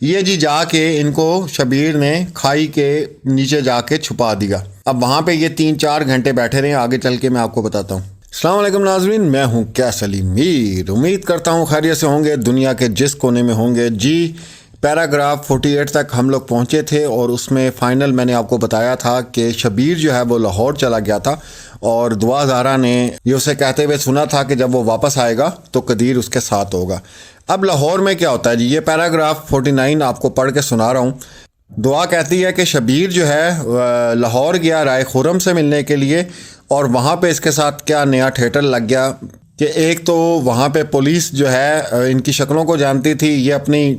یہ جی جا کے ان کو شبیر نے کھائی کے نیچے جا کے چھپا دیا۔ اب وہاں پہ یہ 3-4 گھنٹے بیٹھے رہے، آگے چل کے میں آپ کو بتاتا ہوں۔ السلام علیکم ناظرین، میں ہوں سلیم میر، امید کرتا ہوں خیریت سے ہوں گے، دنیا کے جس کونے میں ہوں گے۔ جی پیراگراف 48 تک ہم لوگ پہنچے تھے اور اس میں فائنل میں نے آپ کو بتایا تھا کہ شبیر جو ہے وہ لاہور چلا گیا تھا اور دعا زارا نے یہ اسے کہتے ہوئے سنا تھا کہ جب وہ واپس آئے گا تو قدیر اس کے ساتھ ہوگا۔ اب لاہور میں کیا ہوتا ہے جی، یہ پیراگراف 49 آپ کو پڑھ کے سنا رہا ہوں۔ دعا کہتی ہے کہ شبیر جو ہے لاہور گیا رائے خرم سے ملنے کے لیے، اور وہاں پہ اس کے ساتھ کیا نیا تھیٹر لگ گیا کہ ایک تو وہاں پہ پولیس جو ہے ان کی شکلوں کو جانتی تھی، یہ اپنی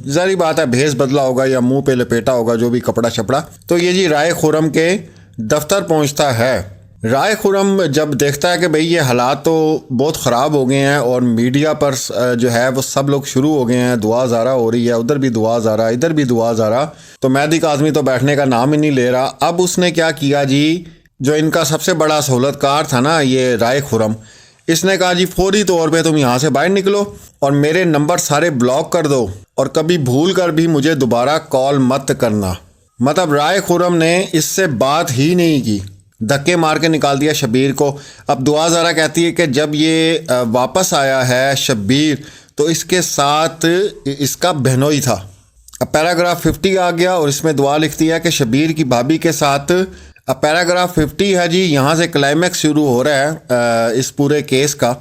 ظاہری بات ہے بھیس بدلا ہوگا یا منہ پہ لپیٹا ہوگا جو بھی کپڑا شپڑا، تو یہ جی رائے خرم کے دفتر پہنچتا ہے۔ رائے خرم جب دیکھتا ہے کہ بھئی یہ حالات تو بہت خراب ہو گئے ہیں اور میڈیا پر جو ہے وہ سب لوگ شروع ہو گئے ہیں، دعا زارا ہو رہی ہے، ادھر بھی دعا زارا ادھر بھی دعا زارا، تو مہدی کاظمی تو بیٹھنے کا نام ہی نہیں لے رہا۔ اب اس نے کیا کیا جی، جو ان کا سب سے بڑا سہولت کار تھا نا یہ رائے خرم، اس نے کہا جی فوری طور پہ تم یہاں سے باہر نکلو اور میرے نمبر سارے بلاک کر دو اور کبھی بھول کر بھی مجھے دوبارہ کال مت کرنا۔ مطلب رائے خرم نے اس سے بات ہی نہیں کی، دھکے مار کے نکال دیا شبیر کو۔ اب دعا زارا کہتی ہے کہ جب یہ واپس آیا ہے شبیر تو اس کے ساتھ اس کا بہنوئی تھا۔ اب پیراگراف 50 آ گیا اور اس میں دعا لکھتی ہے کہ شبیر کی بھابھی کے ساتھ۔ اب پیراگراف 50 ہے جی، یہاں سے کلائمیکس شروع ہو رہا ہے اس پورے کیس کا۔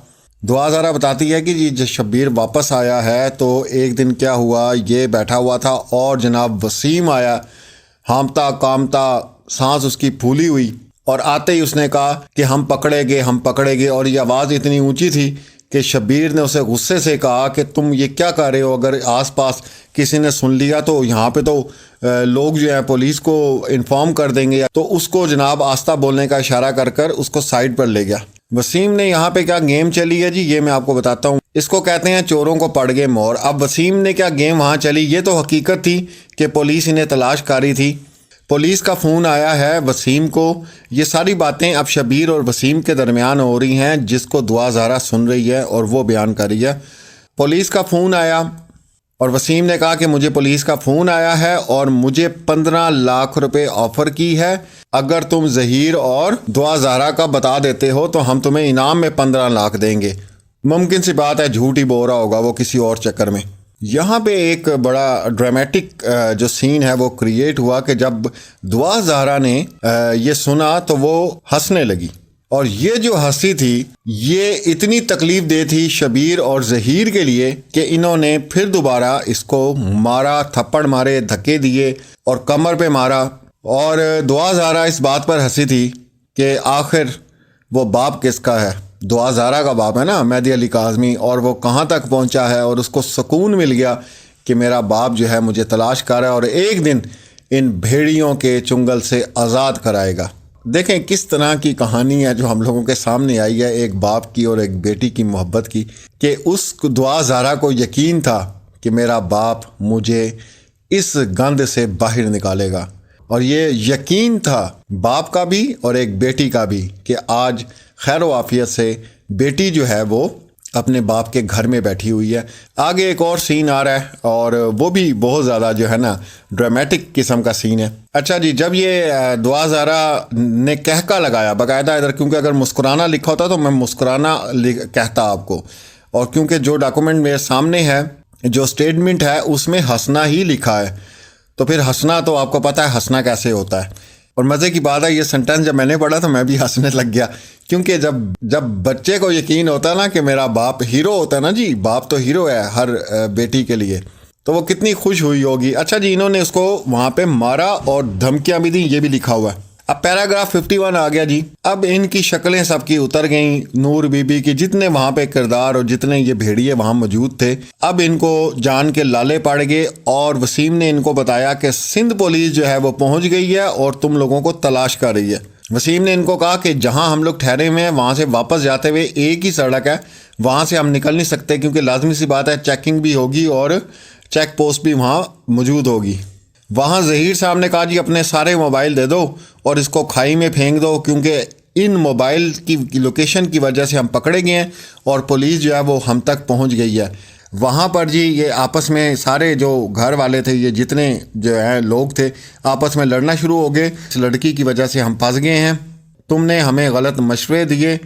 دعا زارا بتاتی ہے کہ جی جب شبیر واپس آیا ہے تو ایک دن کیا ہوا، یہ بیٹھا ہوا تھا اور جناب وسیم آیا، ہامتا کامتا، سانس اس کی پھولی ہوئی، اور آتے ہی اس نے کہا کہ ہم پکڑے گے، اور یہ آواز اتنی اونچی تھی کہ شبیر نے اسے غصے سے کہا کہ تم یہ کیا کر رہے ہو، اگر آس پاس کسی نے سن لیا تو یہاں پہ تو لوگ جو ہیں پولیس کو انفارم کر دیں گے۔ تو اس کو جناب آستہ بولنے کا اشارہ کر کر اس کو سائڈ پر لے گیا۔ وسیم نے یہاں پہ کیا گیم چلی ہے جی، یہ میں آپ کو بتاتا ہوں۔ اس کو کہتے ہیں چوروں کو پڑ گئے مور۔ اب وسیم نے کیا گیم وہاں چلی، یہ تو حقیقت تھی کہ پولیس انہیں تلاش کاری تھی، پولیس کا فون آیا ہے وسیم کو۔ یہ ساری باتیں اب شبیر اور وسیم کے درمیان ہو رہی ہیں، جس کو دعا زارا سن رہی ہے اور وہ بیان کر رہی ہے۔ پولیس کا فون آیا اور وسیم نے کہا کہ مجھے پولیس کا فون آیا ہے اور مجھے 15 لاکھ روپے آفر کی ہے، اگر تم ظہیر اور دعا زارا کا بتا دیتے ہو تو ہم تمہیں انعام میں 15 لاکھ دیں گے۔ ممکن سی بات ہے جھوٹ ہی بول رہا ہوگا وہ کسی اور چکر میں۔ یہاں پہ ایک بڑا ڈرامیٹک جو سین ہے وہ کریٹ ہوا کہ جب دعا زارا نے یہ سنا تو وہ ہنسنے لگی، اور یہ جو ہنسی تھی یہ اتنی تکلیف دہ تھی شبیر اور ظہیر کے لیے کہ انہوں نے پھر دوبارہ اس کو مارا، تھپڑ مارے، دھکے دیے اور کمر پہ مارا۔ اور دعا زارا اس بات پر ہنسی تھی کہ آخر وہ باپ کس کا ہے، دعا زارا کا باپ ہے نا مہدی علی کاظمی، اور وہ کہاں تک پہنچا ہے اور اس کو سکون مل گیا کہ میرا باپ جو ہے مجھے تلاش کر رہا ہے اور ایک دن ان بھیڑیوں کے چنگل سے آزاد کرائے گا۔ دیکھیں کس طرح کی کہانی ہے جو ہم لوگوں کے سامنے آئی ہے، ایک باپ کی اور ایک بیٹی کی محبت کی، کہ اس دعا زارا کو یقین تھا کہ میرا باپ مجھے اس گند سے باہر نکالے گا، اور یہ یقین تھا باپ کا بھی اور ایک بیٹی کا بھی کہ آج خیر و عافیت سے بیٹی جو ہے وہ اپنے باپ کے گھر میں بیٹھی ہوئی ہے۔ آگے ایک اور سین آ رہا ہے اور وہ بھی بہت زیادہ جو ہے نا ڈرامیٹک قسم کا سین ہے۔ اچھا جی، جب یہ دعا زارا نے کہکا لگایا باقاعدہ ادھر، کیونکہ اگر مسکرانا لکھا ہوتا تو میں مسکرانا کہتا آپ کو، اور کیونکہ جو ڈاکومنٹ میرے سامنے ہے، جو سٹیٹمنٹ ہے، اس میں ہنسنا ہی لکھا ہے، تو پھر ہنسنا تو آپ کو پتہ ہے ہنسنا کیسے ہوتا ہے۔ اور مزے کی بات ہے یہ سنٹینس جب میں نے پڑھا تو میں بھی ہنسنے لگ گیا، کیونکہ جب بچے کو یقین ہوتا ہے نا کہ میرا باپ ہیرو ہوتا ہے نا جی، باپ تو ہیرو ہے ہر بیٹی کے لیے، تو وہ کتنی خوش ہوئی ہوگی۔ اچھا جی، انہوں نے اس کو وہاں پہ مارا اور دھمکیاں بھی دیں، یہ بھی لکھا ہوا ہے۔ اب پیراگراف 51 آ گیا جی۔ اب ان کی شکلیں سب کی اتر گئیں، نور بی بی کی جتنے وہاں پہ کردار اور جتنے یہ بھیڑیے وہاں موجود تھے، اب ان کو جان کے لالے پڑ گئے، اور وسیم نے ان کو بتایا کہ سندھ پولیس جو ہے وہ پہنچ گئی ہے اور تم لوگوں کو تلاش کر رہی ہے۔ وسیم نے ان کو کہا کہ جہاں ہم لوگ ٹھہرے ہوئے ہیں وہاں سے واپس جاتے ہوئے ایک ہی سڑک ہے، وہاں سے ہم نکل نہیں سکتے کیونکہ لازمی سی بات ہے چیکنگ بھی ہوگی اور چیک پوسٹ بھی وہاں موجود ہوگی۔ وہاں ظہیر صاحب نے کہا جی اپنے سارے موبائل دے دو اور اس کو کھائی میں پھینک دو، کیونکہ ان موبائل کی لوکیشن کی وجہ سے ہم پکڑے گئے ہیں اور پولیس جو ہے وہ ہم تک پہنچ گئی ہے۔ وہاں پر جی یہ آپس میں سارے جو گھر والے تھے، یہ جتنے جو ہیں لوگ تھے، آپس میں لڑنا شروع ہو گئے، اس لڑکی کی وجہ سے ہم پھنس گئے ہیں، تم نے ہمیں غلط مشورے دیے۔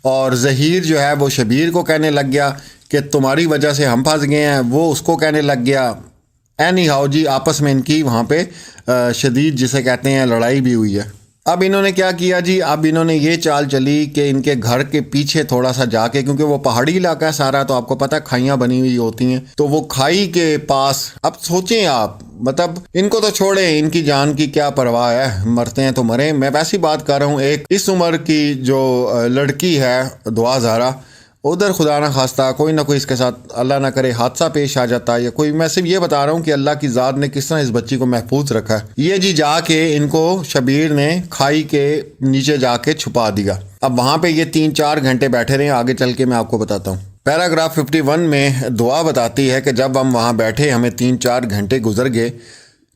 اور ظہیر جو ہے وہ شبیر کو کہنے لگ گیا کہ تمہاری وجہ سے ہم پھنس گئے ہیں، وہ اس کو کہنے لگ گیا۔ اینی ہاؤ جی آپس میں ان کی وہاں پہ شدید جسے کہتے ہیں لڑائی بھی ہوئی ہے۔ اب انہوں نے کیا کیا جی، اب انہوں نے یہ چال چلی کہ ان کے گھر کے پیچھے تھوڑا سا جا کے، کیونکہ وہ پہاڑی علاقہ ہے سارا، تو آپ کو پتہ کھائیاں بنی ہوئی ہوتی ہیں، تو وہ کھائی کے پاس، اب سوچیں آپ، مطلب ان کو تو چھوڑیں، ان کی جان کی کیا پرواہ ہے، مرتے ہیں تو مریں۔ میں ویسی بات کر رہا ہوں، ایک اس عمر کی جو لڑکی ہے دعا زہرا، ادھر خدا نہ خواستہ کوئی نہ کوئی اس کے ساتھ اللہ نہ کرے حادثہ پیش آ جاتا ہے یا کوئی، میں صرف یہ بتا رہا ہوں کہ اللہ کی ذات نے کس طرح اس بچی کو محفوظ رکھا ہے۔ یہ جی جا کے ان کو شبیر نے کھائی کے نیچے جا کے چھپا دیا۔ اب وہاں پہ یہ 3-4 گھنٹے بیٹھے رہے، آگے چل کے میں آپ کو بتاتا ہوں۔ پیراگراف 51 میں دعا بتاتی ہے کہ جب ہم وہاں بیٹھے، ہمیں 3-4 گھنٹے گزر گئے،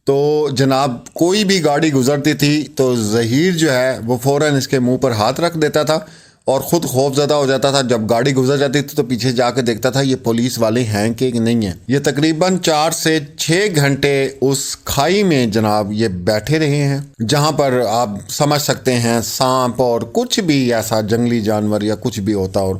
تو جناب کوئی بھی گاڑی گزرتی تھی تو ظہیر جو ہے وہ فوراً اس کے منہ پر ہاتھ رکھ دیتا تھا اور خود خوف زدہ ہو جاتا تھا۔ جب گاڑی گزر جاتی تھی تو پیچھے جا کے دیکھتا تھا یہ پولیس والے ہیں کہ نہیں ہیں۔ یہ تقریباً 4 سے 6 گھنٹے اس کھائی میں جناب یہ بیٹھے رہے ہیں، جہاں پر آپ سمجھ سکتے ہیں سانپ اور کچھ بھی ایسا جنگلی جانور یا کچھ بھی ہوتا اور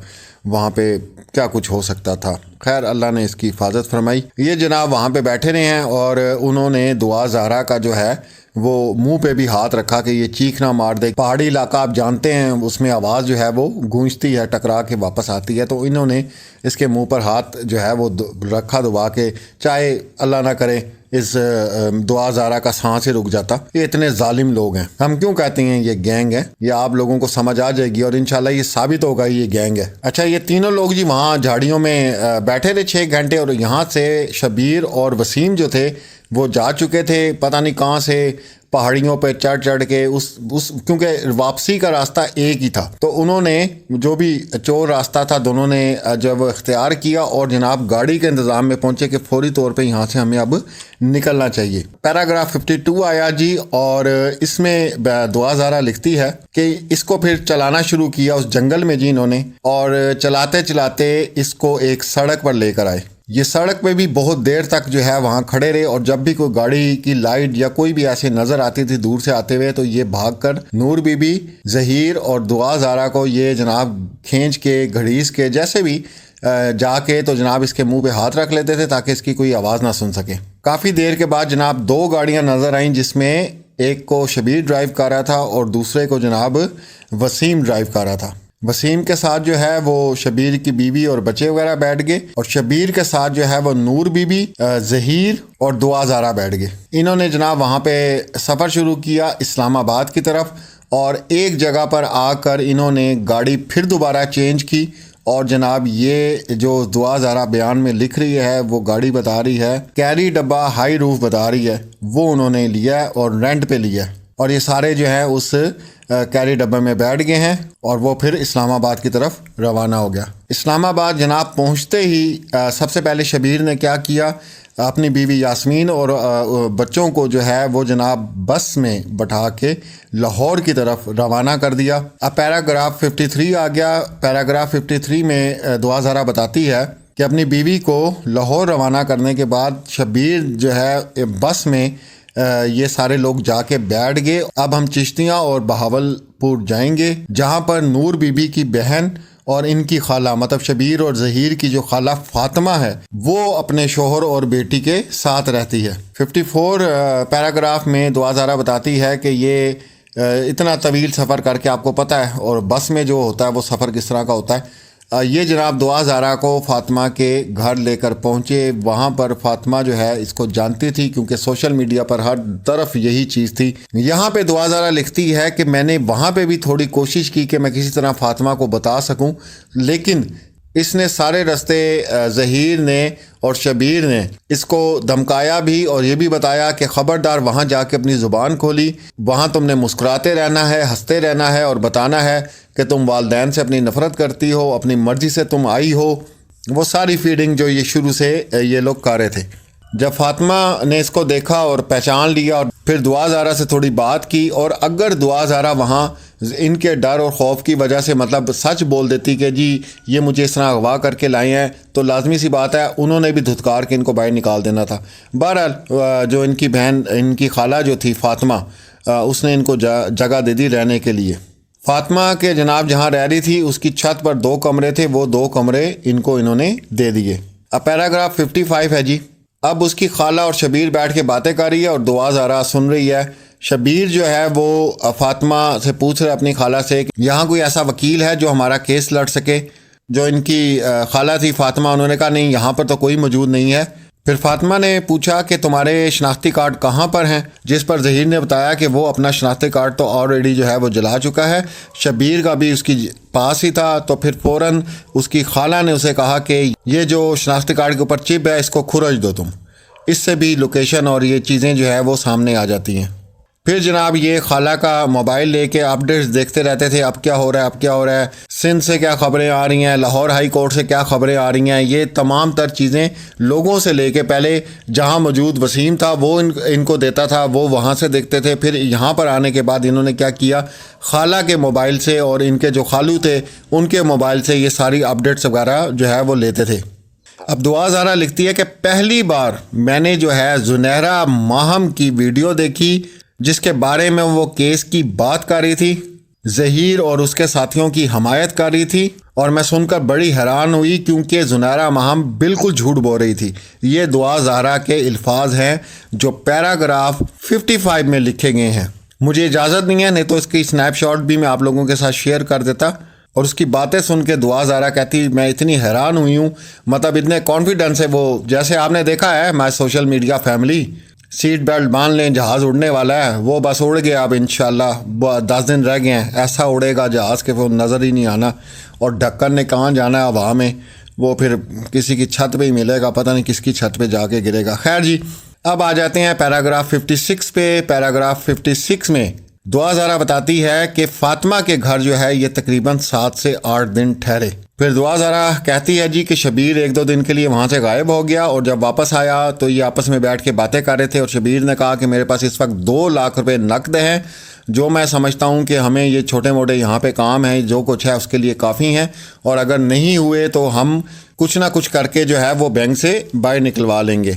وہاں پہ کیا کچھ ہو سکتا تھا۔ خیر اللہ نے اس کی حفاظت فرمائی۔ یہ جناب وہاں پہ بیٹھے رہے ہیں اور انہوں نے دعا زہرا کا جو ہے وہ منہ پہ بھی ہاتھ رکھا کہ یہ چیخ نہ مار دے۔ پہاڑی علاقہ آپ جانتے ہیں، اس میں آواز جو ہے وہ گونجتی ہے، ٹکرا کے واپس آتی ہے، تو انہوں نے اس کے منہ پر ہاتھ جو ہے وہ رکھا دبا کے، چاہے اللہ نہ کرے اس دعا زہرا کا سانس ہی رک جاتا۔ یہ اتنے ظالم لوگ ہیں، ہم کیوں کہتے ہیں یہ گینگ ہے، یہ آپ لوگوں کو سمجھ آ جائے گی اور انشاءاللہ یہ ثابت ہوگا یہ گینگ ہے۔ اچھا یہ تینوں لوگ جی وہاں جھاڑیوں میں بیٹھے تھے 6 گھنٹے، اور یہاں سے شبیر اور وسیم جو تھے وہ جا چکے تھے پتہ نہیں کہاں سے، پہاڑیوں پہ چڑھ کے اس کیونکہ واپسی کا راستہ ایک ہی تھا، تو انہوں نے جو بھی چور راستہ تھا دونوں نے جب اختیار کیا اور جناب گاڑی کے انتظام میں پہنچے کہ فوری طور پہ یہاں سے ہمیں اب نکلنا چاہیے۔ پیراگراف 52 آیا جی، اور اس میں دعا زہرا لکھتی ہے کہ اس کو پھر چلانا شروع کیا اس جنگل میں جی انہوں نے، اور چلاتے چلاتے اس کو ایک سڑک پر لے کر آئے۔ یہ سڑک پہ بھی بہت دیر تک جو ہے وہاں کھڑے رہے، اور جب بھی کوئی گاڑی کی لائٹ یا کوئی بھی ایسے نظر آتی تھی دور سے آتے ہوئے، تو یہ بھاگ کر نور بی بی، ظہیر اور دعا زہرا کو یہ جناب کھینچ کے گھڑیس کے جیسے بھی جا کے تو جناب اس کے منہ پہ ہاتھ رکھ لیتے تھے تاکہ اس کی کوئی آواز نہ سن سکے۔ کافی دیر کے بعد جناب 2 گاڑیاں نظر آئیں، جس میں ایک کو شبیر ڈرائیو کر رہا تھا اور دوسرے کو جناب وسیم ڈرائیو کر رہا تھا۔ وسیم کے ساتھ جو ہے وہ شبیر کی بیوی اور بچے وغیرہ بیٹھ گئے، اور شبیر کے ساتھ جو ہے وہ نور بی بی، ظہیر اور دعا زہرا بیٹھ گئے۔ انہوں نے جناب وہاں پہ سفر شروع کیا اسلام آباد کی طرف، اور ایک جگہ پر آ کر انہوں نے گاڑی پھر دوبارہ چینج کی، اور جناب یہ جو دعا زہرا بیان میں لکھ رہی ہے وہ گاڑی بتا رہی ہے کیری ڈبہ ہائی روف بتا رہی ہے، وہ انہوں نے لیا اور رینٹ پہ لیا، اور یہ سارے جو ہیں اس کیری ڈبے میں بیٹھ گئے ہیں، اور وہ پھر اسلام آباد کی طرف روانہ ہو گیا۔ اسلام آباد جناب پہنچتے ہی سب سے پہلے شبیر نے کیا کیا، اپنی بیوی یاسمین اور بچوں کو جو ہے وہ جناب بس میں بٹھا کے لاہور کی طرف روانہ کر دیا۔ اب پیراگراف 53 آ گیا۔ پیراگراف 53 میں دعا زہرا بتاتی ہے کہ اپنی بیوی کو لاہور روانہ کرنے کے بعد شبیر جو ہے بس میں یہ سارے لوگ جا کے بیٹھ گئے۔ اب ہم چشتیاں اور بہاول پور جائیں گے، جہاں پر نور بی بی کی بہن اور ان کی خالہ، مطلب شبیر اور ظہیر کی جو خالہ فاطمہ ہے، وہ اپنے شوہر اور بیٹی کے ساتھ رہتی ہے۔ 54 پیراگراف میں دعا زہرا بتاتی ہے کہ یہ اتنا طویل سفر کر کے آپ کو پتہ ہے، اور بس میں جو ہوتا ہے وہ سفر کس طرح کا ہوتا ہے۔ یہ جناب دعا زہرا کو فاطمہ کے گھر لے کر پہنچے۔ وہاں پر فاطمہ جو ہے اس کو جانتی تھی، کیونکہ سوشل میڈیا پر ہر طرف یہی چیز تھی۔ یہاں پہ دعا زہرا لکھتی ہے کہ میں نے وہاں پہ بھی تھوڑی کوشش کی کہ میں کسی طرح فاطمہ کو بتا سکوں، لیکن اس نے سارے راستے ظہیر نے اور شبیر نے اس کو دھمکایا بھی، اور یہ بھی بتایا کہ خبردار وہاں جا کے اپنی زبان کھولی، وہاں تم نے مسکراتے رہنا ہے، ہنستے رہنا ہے، اور بتانا ہے کہ تم والدین سے اپنی نفرت کرتی ہو، اپنی مرضی سے تم آئی ہو۔ وہ ساری فیڈنگ جو یہ شروع سے یہ لوگ کر رہے تھے۔ جب فاطمہ نے اس کو دیکھا اور پہچان لیا، اور پھر دعا زہرا سے تھوڑی بات کی، اور اگر دعا زہرا وہاں ان کے ڈر اور خوف کی وجہ سے مطلب سچ بول دیتی کہ جی یہ مجھے اس طرح اغوا کر کے لائے ہیں، تو لازمی سی بات ہے انہوں نے بھی دھتکار کے ان کو باہر نکال دینا تھا۔ بہرحال جو ان کی بہن، ان کی خالہ جو تھی فاطمہ، اس نے ان کو جگہ دے دی رہنے کے لیے۔ فاطمہ کے جناب جہاں رہ رہی تھی اس کی چھت پر 2 کمرے تھے، وہ 2 کمرے انہوں نے دے دیے۔ اب پیراگراف 55 ہے جی۔ اب اس کی خالہ اور شبیر بیٹھ کے باتیں کر رہی ہے اور دعا زہرا سن رہی ہے۔ شبیر جو ہے وہ فاطمہ سے پوچھ رہا ہے اپنی خالہ سے کہ یہاں کوئی ایسا وکیل ہے جو ہمارا کیس لڑ سکے؟ جو ان کی خالہ تھی فاطمہ، انہوں نے کہا نہیں، یہاں پر تو کوئی موجود نہیں ہے۔ پھر فاطمہ نے پوچھا کہ تمہارے شناختی کارڈ کہاں پر ہیں؟ جس پر ظہیر نے بتایا کہ وہ اپنا شناختی کارڈ تو آلریڈی جو ہے وہ جلا چکا ہے، شبیر کا بھی اس کی پاس ہی تھا۔ تو پھر فوراً اس کی خالہ نے اسے کہا کہ یہ جو شناختی کارڈ کے اوپر چپ ہے اس کو کھرچ دو تم۔ اس سے بھی لوکیشن اور یہ چیزیں جو ہے وہ سامنے آ جاتی ہیں۔ پھر جناب یہ خالہ کا موبائل لے کے اپڈیٹس دیکھتے رہتے تھے، اب کیا ہو رہا ہے، اب کیا ہو رہا ہے، سندھ سے کیا خبریں آ رہی ہیں، لاہور ہائی کورٹ سے کیا خبریں آ رہی ہیں۔ یہ تمام تر چیزیں لوگوں سے لے کے، پہلے جہاں موجود وسیم تھا وہ ان کو دیتا تھا، وہ وہاں سے دیکھتے تھے۔ پھر یہاں پر آنے کے بعد انہوں نے کیا کیا، خالہ کے موبائل سے اور ان کے جو خالو تھے ان کے موبائل سے یہ ساری اپڈیٹس وغیرہ جو ہے وہ لیتے تھے۔ اب دعا زہرا لکھتی ہے کہ پہلی بار میں نے جو ہے زنیرہ ماہم کی ویڈیو دیکھی جس کے بارے میں وہ کیس کی بات کر رہی تھی، ظہیر اور اس کے ساتھیوں کی حمایت کر رہی تھی، اور میں سن کر بڑی حیران ہوئی کیونکہ زنیرہ ماہم بالکل جھوٹ بول رہی تھی۔ یہ دعا زہرا کے الفاظ ہیں جو پیراگراف 55 میں لکھے گئے ہیں۔ مجھے اجازت نہیں ہے، نہیں تو اس کی سنیپ شاٹ بھی میں آپ لوگوں کے ساتھ شیئر کر دیتا۔ اور اس کی باتیں سن کے دعا زہرا کہتی میں اتنی حیران ہوئی ہوں، مطلب اتنے کانفیڈنس ہے وہ، جیسے آپ نے دیکھا ہے میں social media family, seat belt باندھ لیں جہاز اڑنے والا ہے، وہ بس اڑ گیا، اب انشاءاللہ 10 دن رہ گئے ہیں، ایسا اڑے گا جہاز کہ وہ نظر ہی نہیں آنا، اور ڈھکن نے کہاں جانا ہے ہوا میں، وہ پھر کسی کی چھت پہ ہی ملے گا، پتہ نہیں کس کی چھت پہ جا کے گرے گا۔ خیر جی، اب آ جاتے ہیں پیراگراف 56 پہ۔ پیراگراف 56 میں دعا زہرا بتاتی ہے کہ فاطمہ کے گھر جو ہے یہ تقریباً 7 سے 8 دن ٹھہرے۔ پھر دعا زہرا کہتی ہے جی کہ شبیر 1-2 دن کے لیے وہاں سے غائب ہو گیا، اور جب واپس آیا تو یہ آپس میں بیٹھ کے باتیں کر رہے تھے، اور شبیر نے کہا کہ میرے پاس اس وقت 2 لاکھ روپے نقد ہیں، جو میں سمجھتا ہوں کہ ہمیں یہ چھوٹے موٹے یہاں پہ کام ہیں جو کچھ ہے اس کے لیے کافی ہیں، اور اگر نہیں ہوئے تو ہم کچھ نہ کچھ کر کے جو ہے وہ بینک سے باہر نکلوا لیں گے۔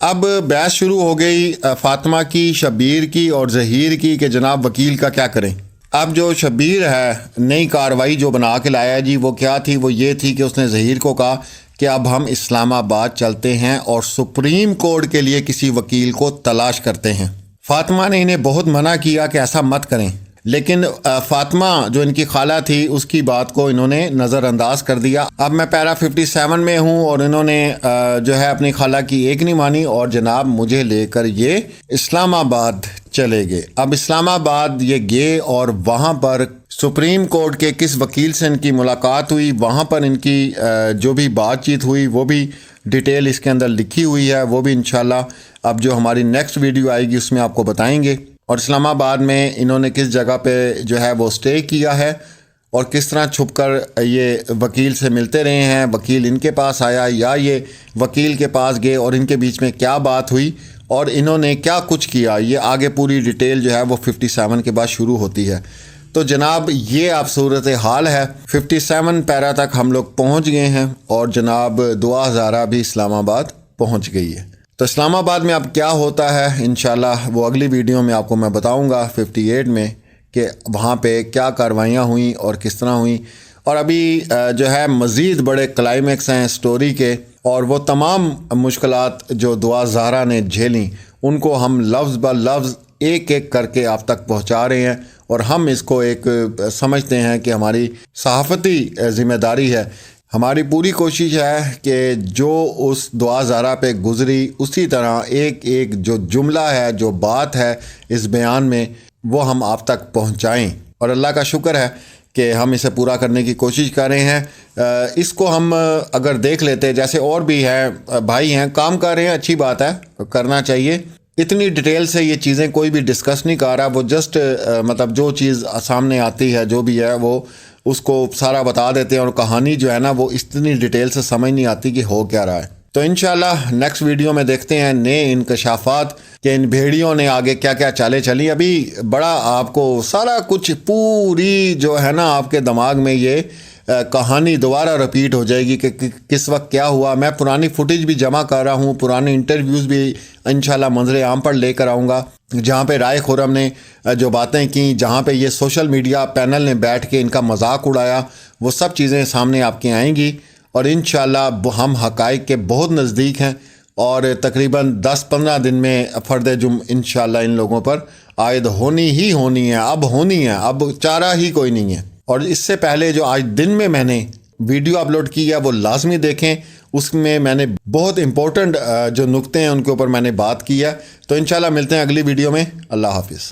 اب بحث شروع ہو گئی فاطمہ کی، شبیر کی اور ظہیر کی کہ جناب وکیل کا کیا کریں۔ اب جو شبیر ہے نئی کاروائی جو بنا کے لایا جی وہ کیا تھی، وہ یہ تھی کہ اس نے ظہیر کو کہا کہ اب ہم اسلام آباد چلتے ہیں اور سپریم کورٹ کے لیے کسی وکیل کو تلاش کرتے ہیں۔ فاطمہ نے انہیں بہت منع کیا کہ ایسا مت کریں، لیکن فاطمہ جو ان کی خالہ تھی اس کی بات کو انہوں نے نظر انداز کر دیا۔ اب میں پیرا 57 میں ہوں، اور انہوں نے جو ہے اپنی خالہ کی ایک نہیں مانی، اور جناب مجھے لے کر یہ اسلام آباد چلے گئے۔ اب اسلام آباد یہ گئے اور وہاں پر سپریم کورٹ کے کس وکیل سے ان کی ملاقات ہوئی، وہاں پر ان کی جو بھی بات چیت ہوئی وہ بھی ڈیٹیل اس کے اندر لکھی ہوئی ہے، وہ بھی انشاءاللہ اب جو ہماری نیکسٹ ویڈیو آئے گی اس میں آپ کو بتائیں گے۔ اور اسلام آباد میں انہوں نے کس جگہ پہ جو ہے وہ سٹے کیا ہے، اور کس طرح چھپ کر یہ وکیل سے ملتے رہے ہیں، وکیل ان کے پاس آیا یا یہ وکیل کے پاس گئے، اور ان کے بیچ میں کیا بات ہوئی اور انہوں نے کیا کچھ کیا، یہ آگے پوری ڈیٹیل جو ہے وہ 57 کے بعد شروع ہوتی ہے۔ تو جناب یہ آپ صورت حال ہے، 57 پیرا تک ہم لوگ پہنچ گئے ہیں، اور جناب دعا زہرا بھی اسلام آباد پہنچ گئی ہے۔ تو اسلام آباد میں اب کیا ہوتا ہے انشاءاللہ وہ اگلی ویڈیو میں آپ کو میں بتاؤں گا 58 میں، کہ وہاں پہ کیا کاروائیاں ہوئیں اور کس طرح ہوئیں۔ اور ابھی جو ہے مزید بڑے کلائمیکس ہیں سٹوری کے، اور وہ تمام مشکلات جو دعا زہرا نے جھیلیں ان کو ہم لفظ بہ لفظ ایک ایک کر کے آپ تک پہنچا رہے ہیں، اور ہم اس کو ایک سمجھتے ہیں کہ ہماری صحافتی ذمہ داری ہے۔ ہماری پوری کوشش ہے کہ جو اس دعا زہرا پہ گزری اسی طرح ایک ایک جو جملہ ہے، جو بات ہے اس بیان میں، وہ ہم آپ تک پہنچائیں، اور اللہ کا شکر ہے کہ ہم اسے پورا کرنے کی کوشش کر رہے ہیں۔ اس کو ہم اگر دیکھ لیتے، جیسے اور بھی ہیں بھائی ہیں کام کر رہے ہیں، اچھی بات ہے، کرنا چاہیے۔ اتنی ڈیٹیل سے یہ چیزیں کوئی بھی ڈسکس نہیں کر رہا، وہ جسٹ مطلب جو چیز سامنے آتی ہے جو بھی ہے وہ اس کو سارا بتا دیتے ہیں، اور کہانی جو ہے نا وہ اتنی ڈیٹیل سے سمجھ نہیں آتی کہ ہو کیا رہا ہے۔ تو انشاءاللہ نیکسٹ ویڈیو میں دیکھتے ہیں نئے انکشافات کہ ان بھیڑیوں نے آگے کیا کیا چالیں چلی. ابھی بڑا آپ کو سارا کچھ پوری جو ہے نا آپ کے دماغ میں یہ کہانی دوبارہ رپیٹ ہو جائے گی کہ کس وقت کیا ہوا. میں پرانی فوٹیج بھی جمع کر رہا ہوں, پرانے انٹرویوز بھی انشاءاللہ منظر عام پر لے کر آؤں گا, جہاں پہ رائے خرم نے جو باتیں کیں, جہاں پہ یہ سوشل میڈیا پینل نے بیٹھ کے ان کا مذاق اڑایا, وہ سب چیزیں سامنے آپ کے آئیں گی. اور انشاءاللہ ہم حقائق کے بہت نزدیک ہیں, اور تقریباً 10-15 دن میں فرد جرم انشاءاللہ ان لوگوں پر عائد ہونی ہی ہونی ہے. اب ہونی ہے, اب چارہ ہی کوئی نہیں ہے. اور اس سے پہلے جو آج دن میں نے ویڈیو اپلوڈ کی ہے وہ لازمی دیکھیں. اس میں نے بہت امپورٹنٹ جو نقطے ہیں ان کے اوپر میں نے بات کی ہے. تو انشاءاللہ ملتے ہیں اگلی ویڈیو میں. اللہ حافظ.